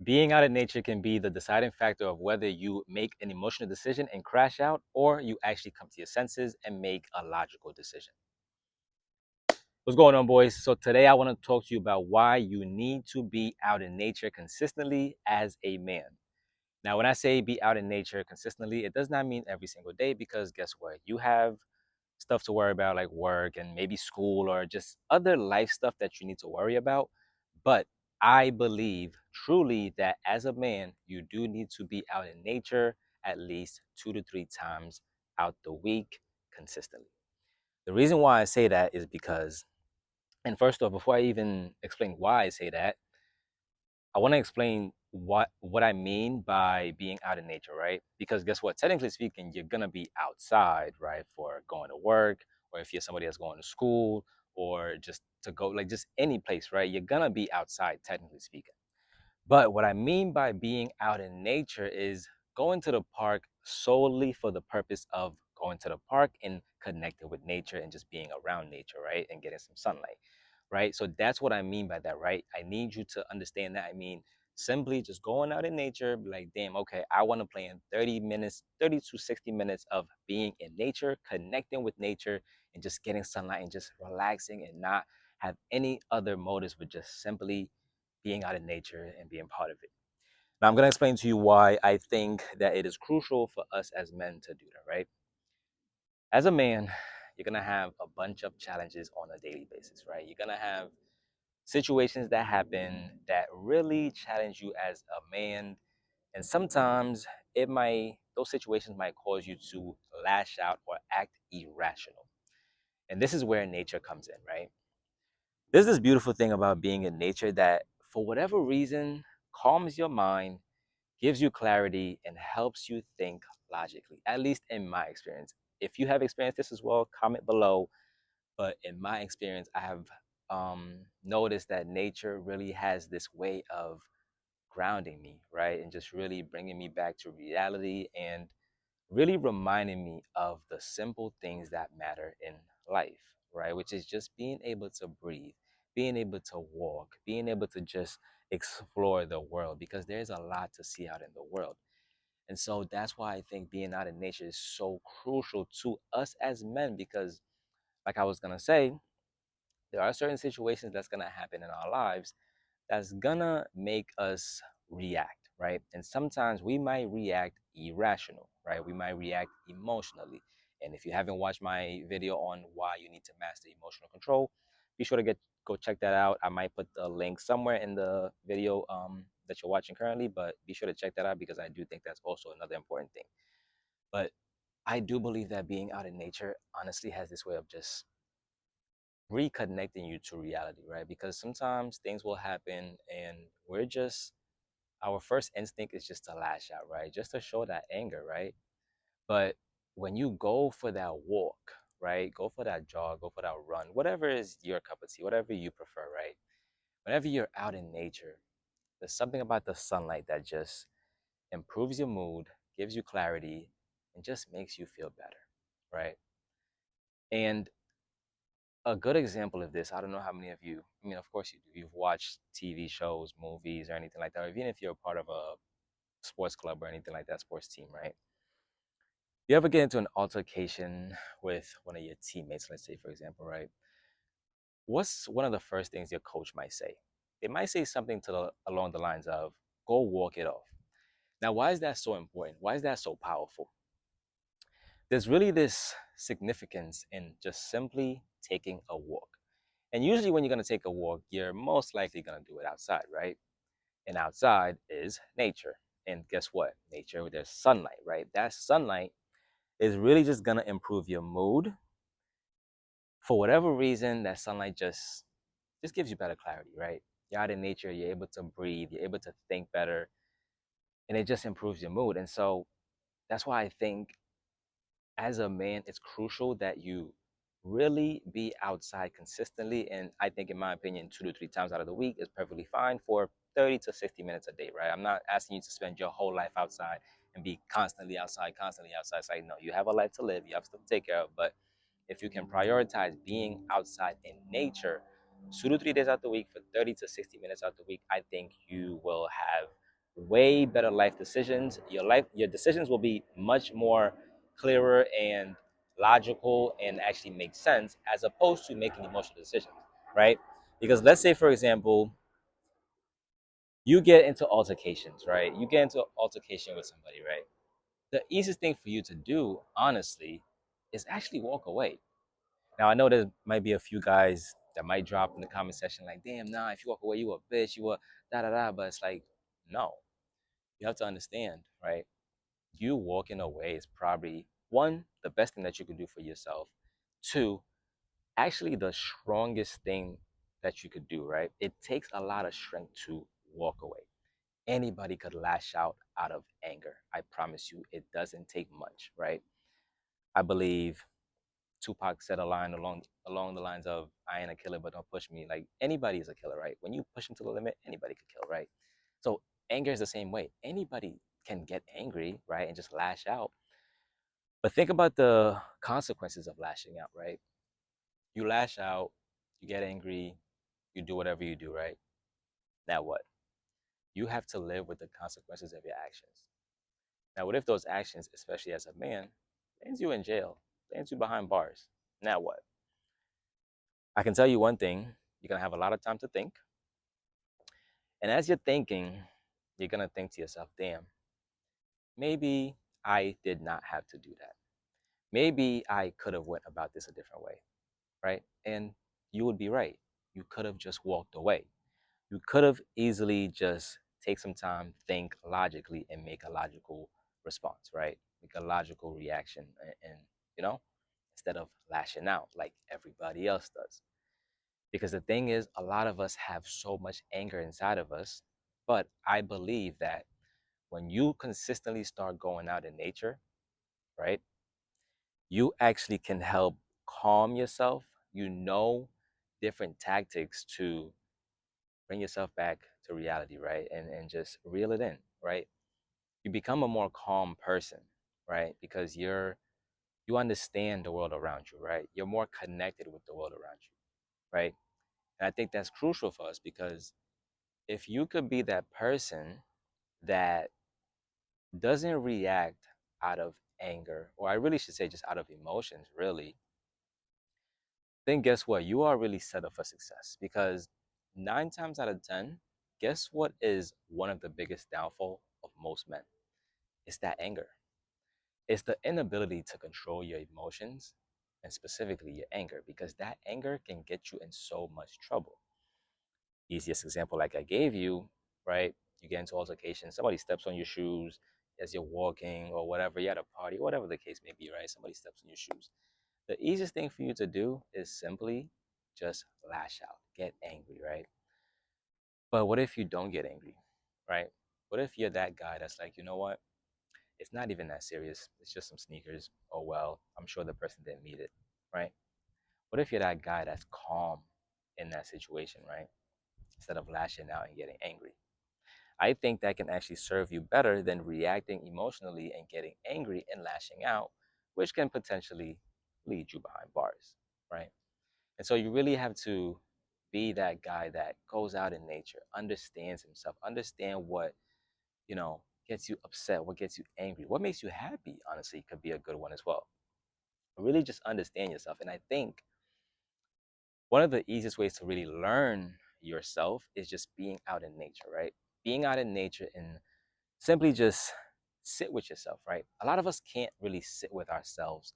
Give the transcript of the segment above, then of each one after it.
Being out in nature can be the deciding factor of whether you make an emotional decision and crash out, or you actually come to your senses and make a logical decision. What's going on, boys? So today I want to talk to you about why you need to be out in nature consistently as a man. Now, when I say be out in nature consistently, it does not mean every single day, because guess what? You have stuff to worry about like work and maybe school or just other life stuff that you need to worry about. But I believe truly that as a man, you do need to be out in nature at least 2 to 3 times out the week consistently. The reason why I say that is because, and first off, before I even explain why I say that, I want to explain what I mean by being out in nature, right? Because guess what? Technically speaking, you're gonna be outside, right, for going to work, or if you're somebody that's going to school, or just to go like just any place, right? You're gonna be outside, technically speaking. But what I mean by being out in nature is going to the park solely for the purpose of going to the park and connecting with nature and just being around nature, right? And getting some sunlight, right? So that's what I mean by that, right? I need you to understand that. I mean, simply just going out in nature, be like, damn, okay, I want to plan 30 minutes, 30 to 60 minutes of being in nature, connecting with nature, and just getting sunlight and just relaxing and not have any other motives, but just simply being out in nature and being part of it. Now, I'm going to explain to you why I think that it is crucial for us as men to do that, right? As a man, you're going to have a bunch of challenges on a daily basis, right? You're going to have situations that happen that really challenge you as a man. And sometimes those situations might cause you to lash out or act irrational. And this is where nature comes in, right? There's this beautiful thing about being in nature that, for whatever reason, calms your mind, gives you clarity, and helps you think logically, at least in my experience. If you have experienced this as well, comment below. But in my experience, I have noticed that nature really has this way of grounding me, right? And just really bringing me back to reality and really reminding me of the simple things that matter in life, right? Which is just being able to breathe, being able to walk, being able to just explore the world, because there's a lot to see out in the world. And so that's why I think being out in nature is so crucial to us as men, because, like I was going to say, there are certain situations that's going to happen in our lives that's gonna make us react, right? And sometimes we might react irrational, right? We might react emotionally. And if you haven't watched my video on why you need to master emotional control, be sure to go check that out. I might put the link somewhere in the video that you're watching currently, but be sure to check that out, because I do think that's also another important thing. But I do believe that being out in nature honestly has this way of just reconnecting you to reality, right? Because sometimes things will happen and we're just, our first instinct is just to lash out, right? Just to show that anger, right? But when you go for that walk, right? Go for that jog, go for that run, whatever is your cup of tea, whatever you prefer, right? Whenever you're out in nature, there's something about the sunlight that just improves your mood, gives you clarity, and just makes you feel better, right? And a good example of this, I don't know how many of you, I mean, of course you do, you've watched TV shows, movies, or anything like that, or even if you're a part of a sports club or anything like that, sports team, right? You ever get into an altercation with one of your teammates, let's say, for example, right? What's one of the first things your coach might say? They might say something along the lines of, go walk it off. Now, why is that so important? Why is that so powerful? There's really this significance in just simply taking a walk. And usually, when you're going to take a walk, you're most likely going to do it outside, right? And outside is nature. And guess what? Nature, there's sunlight, right? That sunlight is really just going to improve your mood. For whatever reason, that sunlight just gives you better clarity, right? You're out in nature, you're able to breathe, you're able to think better, and it just improves your mood. And so that's why I think, as a man, it's crucial that you really be outside consistently. And I think, in my opinion, 2 to 3 times out of the week is perfectly fine for 30 to 60 minutes a day, right? I'm not asking you to spend your whole life outside and be constantly outside, constantly outside. It's like, no, you have a life to live, you have stuff to take care of. But if you can prioritize being outside in nature 2 to 3 days out the week for 30 to 60 minutes out the week, I think you will have way better life decisions. Your decisions will be much more clearer and logical and actually make sense as opposed to making emotional decisions, right? Because let's say, for example, you get into altercations, right? You get into altercation with somebody, right? The easiest thing for you to do, honestly, is actually walk away. Now I know there might be a few guys that might drop in the comment section like, "Damn, nah, if you walk away, you a bitch, you a da da da." But it's like, no, you have to understand, right? You walking away is probably one, the best thing that you could do for yourself. Two, actually the strongest thing that you could do, right? It takes a lot of strength to walk away. Anybody could lash out of anger. I promise you, it doesn't take much, right? I believe Tupac said a line along the lines of "I ain't a killer, but don't push me." Like anybody is a killer, right? When you push them to the limit, anybody could kill, right? So anger is the same way. Anybody can get angry, right, and just lash out. But think about the consequences of lashing out, right? You lash out, you get angry, you do whatever you do, right? Now what? You have to live with the consequences of your actions. Now, what if those actions, especially as a man, lands you in jail, lands you behind bars? Now what? I can tell you one thing, you're gonna have a lot of time to think. And as you're thinking, you're gonna think to yourself, damn, maybe I did not have to do that. Maybe I could have went about this a different way, right? And you would be right. You could have just walked away. You could have easily just take some time, think logically, and make a logical response, right? Make a logical reaction, and you know, instead of lashing out like everybody else does. Because the thing is, a lot of us have so much anger inside of us, but I believe that when you consistently start going out in nature, right, you actually can help calm yourself. You know, different tactics to bring yourself back to reality, right? And just reel it in, right? You become a more calm person, right? Because you understand the world around you, right? You're more connected with the world around you, right? And I think that's crucial for us because if you could be that person that doesn't react out of anger, or I really should say just out of emotions, really, then guess what? You are really set up for success because 9 times out of 10, guess what is one of the biggest downfall of most men? It's that anger. It's the inability to control your emotions and specifically your anger because that anger can get you in so much trouble. Easiest example, like I gave you, right? You get into altercation, somebody steps on your shoes as you're walking or whatever, you're at a party, whatever the case may be, right? Somebody steps on your shoes. The easiest thing for you to do is simply just lash out, get angry, right? But what if you don't get angry, right? What if you're that guy that's like, you know what? It's not even that serious. It's just some sneakers. Oh, well, I'm sure the person didn't need it, right? What if you're that guy that's calm in that situation, right? Instead of lashing out and getting angry. I think that can actually serve you better than reacting emotionally and getting angry and lashing out, which can potentially lead you behind bars, right? And so you really have to be that guy that goes out in nature, understands himself, understand what, gets you upset, what gets you angry, what makes you happy, honestly, could be a good one as well. Really just understand yourself. And I think one of the easiest ways to really learn yourself is just being out in nature, right? Being out in nature and simply just sit with yourself, right? A lot of us can't really sit with ourselves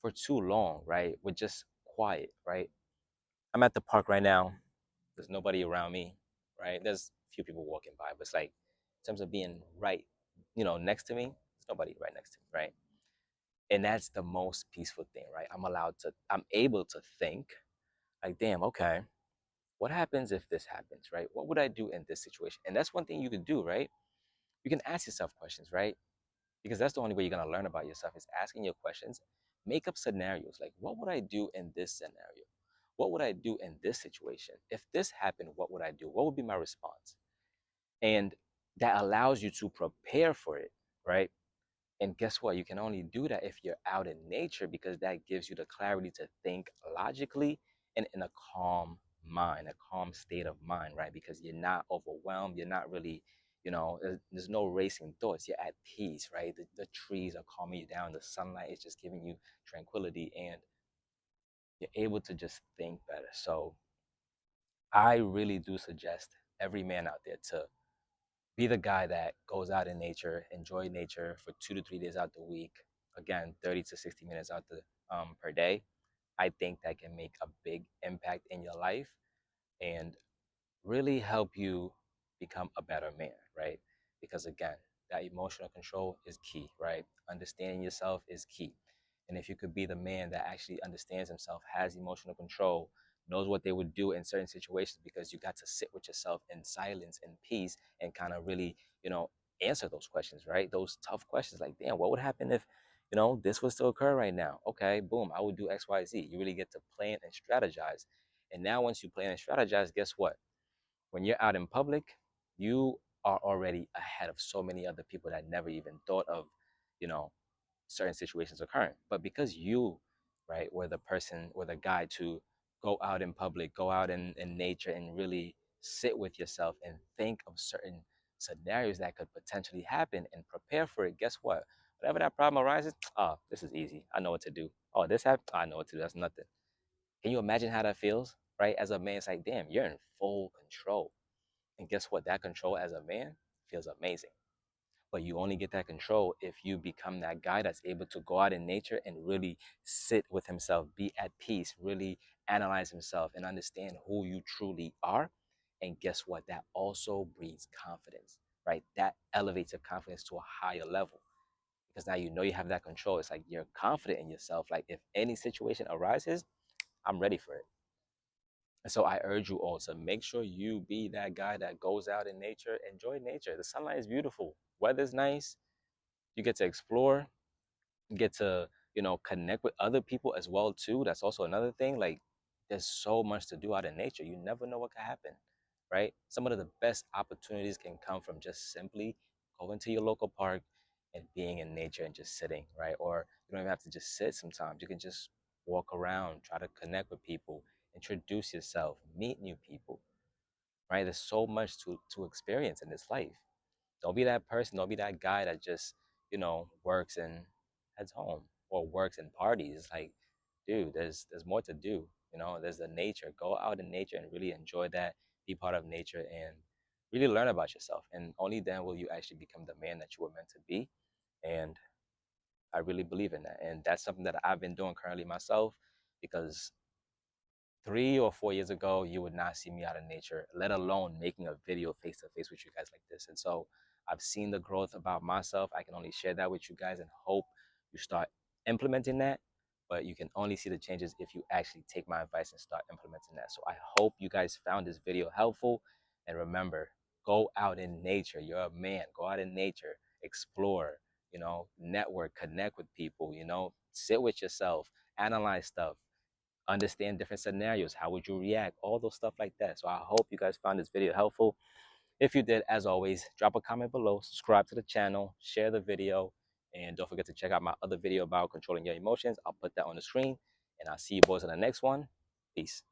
for too long, right? We're just quiet, right? I'm at the park right now. There's nobody around me, right? There's a few people walking by, but it's like in terms of being right, next to me, there's nobody right next to me, right? And that's the most peaceful thing, right? I'm able to think like, damn, okay, what happens if this happens, right? What would I do in this situation? And that's one thing you can do, right? You can ask yourself questions, right? Because that's the only way you're going to learn about yourself is asking your questions. Make up scenarios like, what would I do in this scenario? What would I do in this situation? If this happened, what would I do? What would be my response? And that allows you to prepare for it, right? And guess what? You can only do that if you're out in nature because that gives you the clarity to think logically and in a calm mind, a calm state of mind, right? Because you're not overwhelmed, you're not really There's no racing thoughts. You're at peace, right? The trees are calming you down. The sunlight is just giving you tranquility, and you're able to just think better. So I really do suggest every man out there to be the guy that goes out in nature, enjoy nature for 2 to 3 days out the week. Again, 30 to 60 minutes out the per day. I think that can make a big impact in your life and really help you become a better man, right? Because again, that emotional control is key, right? Understanding yourself is key. And if you could be the man that actually understands himself, has emotional control, knows what they would do in certain situations because you got to sit with yourself in silence and peace and kind of really, you know, answer those questions, right? Those tough questions like, damn, what would happen if, this was to occur right now? Okay, boom, I would do X, Y, Z. You really get to plan and strategize. And now once you plan and strategize, guess what? When you're out in public, you are already ahead of so many other people that never even thought of, you know, certain situations occurring. But because you, right, were the person, were the guy to go out in public, go out in nature and really sit with yourself and think of certain scenarios that could potentially happen and prepare for it, guess what? Whatever that problem arises, oh, this is easy. I know what to do. Oh, this happened. I know what to do. That's nothing. Can you imagine how that feels, right? As a man, it's like, damn, you're in full control. And guess what? That control as a man feels amazing. But you only get that control if you become that guy that's able to go out in nature and really sit with himself, be at peace, really analyze himself and understand who you truly are. And guess what? That also breeds confidence, right? That elevates your confidence to a higher level because now you know you have that control. It's like you're confident in yourself. Like if any situation arises, I'm ready for it. And so I urge you all to make sure you be that guy that goes out in nature, enjoy nature. The sunlight is beautiful, weather's nice, you get to explore, you get to, connect with other people as well too. That's also another thing. Like there's so much to do out in nature. You never know what can happen, right? Some of the best opportunities can come from just simply going to your local park and being in nature and just sitting, right? Or you don't even have to just sit sometimes. You can just walk around, try to connect with people, introduce yourself, meet new people, right? There's so much to experience in this life. Don't be that person. Don't be that guy that just, works and heads home or works and parties. It's like, dude, there's more to do. There's the nature. Go out in nature and really enjoy that. Be part of nature and really learn about yourself. And only then will you actually become the man that you were meant to be. And I really believe in that. And that's something that I've been doing currently myself because 3 or 4 years ago, you would not see me out in nature, let alone making a video face to face with you guys like this. And so I've seen the growth about myself. I can only share that with you guys and hope you start implementing that. But you can only see the changes if you actually take my advice and start implementing that. So I hope you guys found this video helpful. And remember, go out in nature. You're a man. Go out in nature, explore, network, connect with people, sit with yourself, analyze stuff, understand different scenarios. How would you react? All those stuff like that. So I hope you guys found this video helpful. If you did, as always, drop a comment below, subscribe to the channel, share the video, and don't forget to check out my other video about controlling your emotions. I'll put that on the screen, and I'll see you boys in the next one. Peace.